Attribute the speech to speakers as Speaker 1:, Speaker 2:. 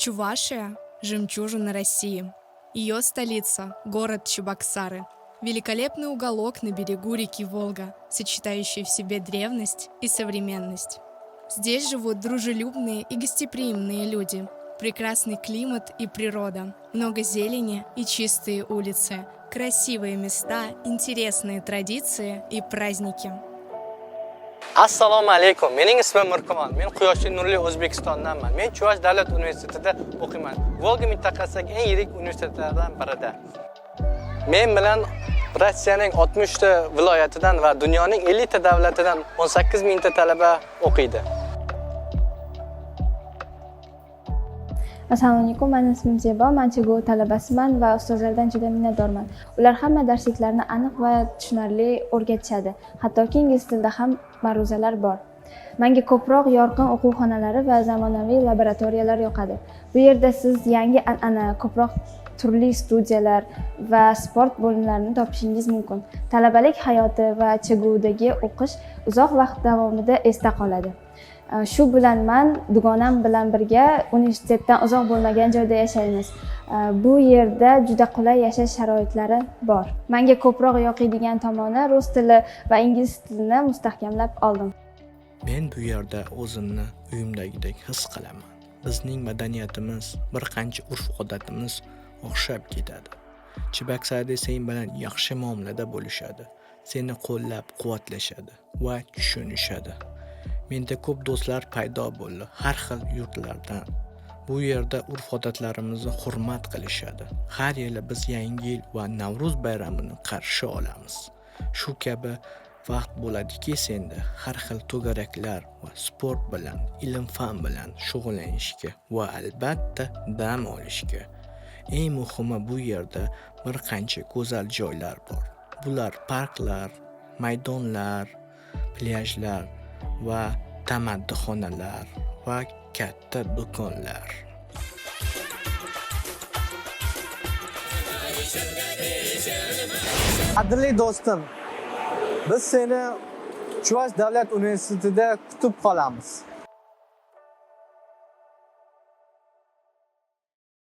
Speaker 1: Чувашия – жемчужина России. Ее столица – город Чебоксары. Великолепный уголок на берегу реки Волга, сочетающий в себе древность и современность. Здесь живут дружелюбные и гостеприимные люди, прекрасный климат и природа, много зелени и чистые улицы, красивые места, интересные традиции и праздники.
Speaker 2: Assalomu alaykum. Mening ismim Mirkomon. Men Quyoshli nurli O'zbekistondanman. Men Chuvash davlat universitetida o'qiyman. Volga mintaqasidagi eng yirik universitetlardan birida. Men bilan Rossiyaning 60 ta viloyatidan va dunyoning 50 ta davlatidan 18 mingta talaba o'qiydi.
Speaker 3: Assalomu alaykum, mening ismim Zebo, men CHGU talabasiman va ustozlardan juda minnatdorman. Ular hamma darsliklarni aniq va tushunarli o'rgatishadi. Hattoki ingliz tilida ham ma'ruzalar bor. Menga ko'proq yorqin o'quv xonalari va zamonaviy laboratoriyalar yoqadi. Bu yerda siz yangi an'ana, ko'proq turli studiyalar va sport bo'limlarini topishingiz mumkin. Talabalik hayoti va CHGUdagi o'qish uzoq vaqt davomida esda qoladi. Shu bilan men dugonam bilan birga universitetdan uzoq bo'lmagan joyda yashaymiz. Bu yerda juda qulay yashash sharoitlari bor. Menga ko'proq yoqadigan tomoni rus tili va ingliz tilini mustahkamlab oldim.
Speaker 4: Men bu yerda o'zimni uyimdagidek his qilaman. Bizning madaniyatimiz, bir qancha urf-odatimiz o'xshab ketadi. Cheboksarda sen bilan yaxshi muomalada bo'lishadi, seni qo'llab-quvvatlashadi va tushunishadi. Menda ko'p do'stlar paydo bo'ldi, har xil yurtlardan. Bu yerda urf-odatlarimizni hurmat qilishadi. Har yili biz Yangi yil va Navro'z bayramini qarshi olamiz. Shu kabi vaqt bo'ladiki, senda har xil to'garaklar va sport bilan, ilm-fan bilan shug'ullanishga va albatta dam olishga. Eng muhimi, bu yerda bir qancha go'zal joylar bor. Bular parklar, maydonlar, plyajlar va tamaddixonalar va katta do'konlar.
Speaker 2: Qadrli do'stim, biz seni Chuvash davlat universitetida kutib qolamiz.